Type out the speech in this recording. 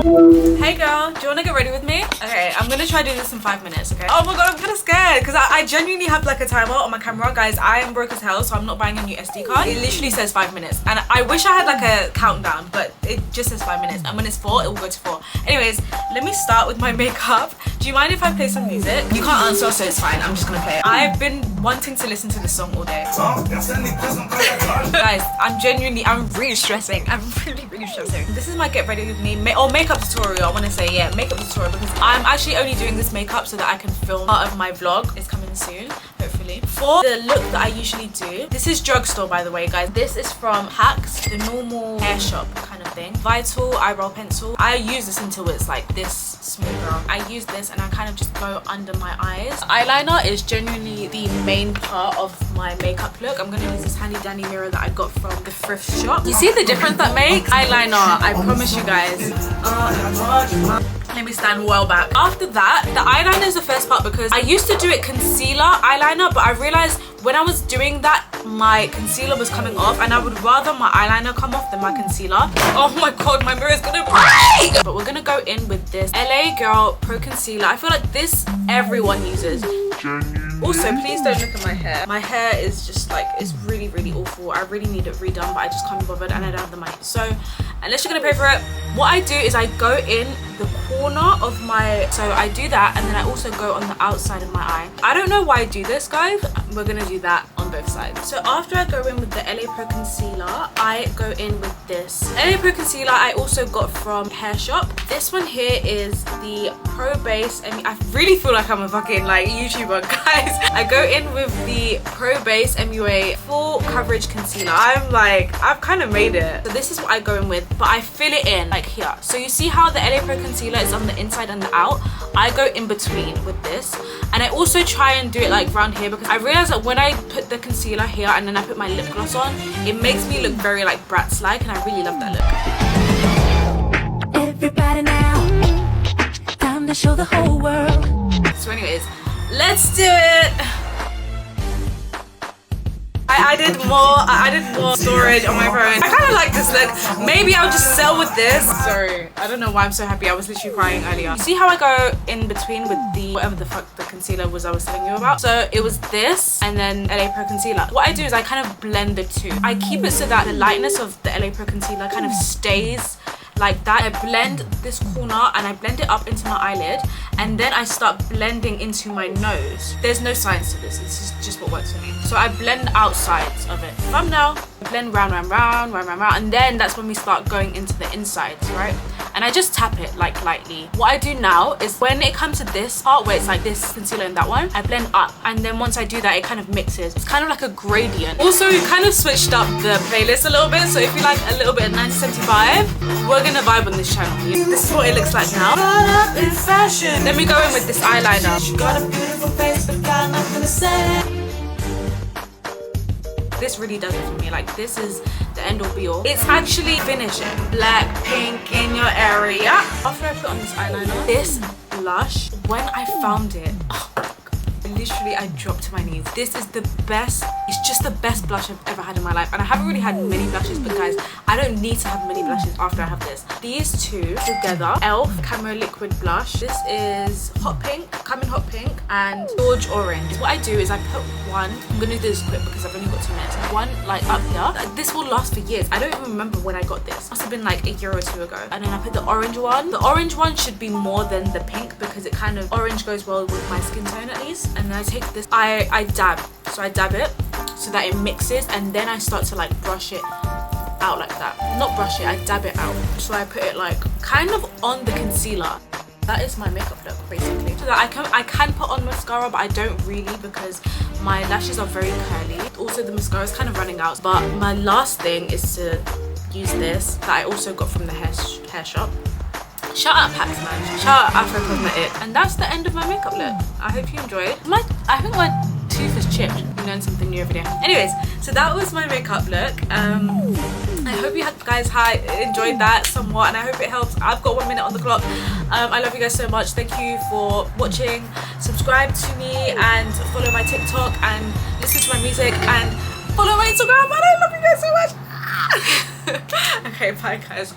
Hey girl, do you want to get ready with me? Okay, I'm gonna try doing this in 5 minutes, okay? Oh my god, I'm kind of scared because I genuinely have like a timer on my camera. Guys, I am broke as hell, so I'm not buying a new SD card. It literally says 5 minutes. And I wish I had like a countdown, but it just says 5 minutes. And when it's 4, it will go to 4. Anyways, let me start with my makeup. Do you mind if I play some music? You can't answer, so it's fine. I'm just gonna play it. I've been wanting to listen to this song all day. Guys, I'm really stressing. I'm really stressing. This is my get ready with me or makeup tutorial. I want to say, yeah, makeup tutorial, because I'm actually only doing this makeup so that I can film part of my vlog. It's coming soon, hopefully. For the look that I usually do, this is drugstore, by the way, guys. This is from Hacks, the normal hair shop kind of thing. Vital eyebrow pencil. I use this until it's like this small, girl. I use this and I kind of just go under my eyes. Eyeliner is genuinely the main part of my makeup look. I'm gonna use this handy dandy mirror that I got from the thrift shop. You see the difference that makes? Eyeliner, I promise you guys. Let me stand well back. After that, the eyeliner is the first part because I used to do it concealer eyeliner, but I realized when I was doing that, my concealer was coming off and I would rather my eyeliner come off than my concealer. Oh my god, my mirror is gonna break! But we're gonna go in with this LA Girl Pro Concealer. I feel like this everyone uses. Also, please don't look at my hair. My hair is just like, it's really awful. I really need it redone, but I just can't be bothered and I don't have the money. So, unless you're gonna pay for it, what I do is I go in the corner of my, so I do that and then I also go on the outside of my eye. I don't know why I do this, guys. We're gonna do that on both sides. So after I go in with the LA Pro Concealer, I go in with this LA Pro Concealer I also got from Hair Shop. This one here is the Pro Base, and I really feel like I'm a fucking like YouTuber, guys. I go in with the Pro Base MUA Full Coverage Concealer. I'm like, I've kind of made it. So this is what I go in with, but I fill it in like here. So you see how the LA Pro Concealer is on the inside and the out? I go in between with this, and I also try and do it like around here because I realize that when I put the concealer here and then I put my lip gloss on, it makes me look very like Bratz like, and I really love that look. Everybody now, time to show the whole world. So anyways, let's do it. I did more storage on my phone. I kind of like this look. Maybe I'll just sell with this. Sorry, I don't know why I'm so happy. I was literally crying earlier. You see how I go in between with the whatever the fuck the concealer was I was telling you about? So it was this and then LA Pro Concealer. What I do is I kind of blend the two. I keep it so that the lightness of the LA Pro Concealer kind of stays like that. I blend this corner and I blend it up into my eyelid, and then I start blending into my nose. There's no science to this. This is just what works for me. So I blend out sides of it. Thumbnail, blend round, and then that's when we start going into the insides, right? And I just tap it like lightly. What I do now is when it comes to this part where it's like this concealer and that one, I blend up, and then once I do that, it kind of mixes. It's kind of like a gradient. Also, we kind of switched up the playlist a little bit, so if you like a little bit of 1975, we're gonna vibe on this channel. This is what it looks like now. Then we go in with this eyeliner. She got a beautiful face, but got nothing to say. This really does it for me. Like, this is the end all be all. It's actually finishing. Black, pink in your area. After I put on this eyeliner, this blush, when I found it, oh my god, literally I dropped to my knees. This is the best, it's just the best blush I've ever had in my life. And I haven't really had many blushes, but guys, I don't need to have many blushes after I have this. These two together, e.l.f. Camo Liquid Blush. This is Hot Pink, Come in Hot Pink, and George Orange. What I do is I put one, I'm gonna do this quick because I've only got 2 minutes. One like up here. This will last for years. I don't even remember when I got this. Must have been like a year or 2 ago. And then I put the orange one. The orange one should be more than the pink because it kind of, orange goes well with my skin tone at least. And then I take this, I dab. So I dab it so that it mixes, and then I start to like brush it out like that. Not brush it, I dab it out. So I put it like kind of on the concealer. That is my makeup look basically. So that I can put on mascara, but I don't really because my lashes are very curly. Also the mascara is kind of running out. But my last thing is to use this that I also got from the hair shop. Shout out Packs, man. Shout out Afro Cosmetic. And that's the end of my makeup look. I hope you enjoyed. I think my tooth is chipped. You learn something new every day. Anyways, so that was my makeup look. I hope you guys enjoyed that somewhat, and I hope it helps. I've got 1 minute on the clock. I love you guys so much. Thank you for watching. Subscribe to me and follow my TikTok and listen to my music and follow my Instagram. And I love you guys so much. Okay, bye guys.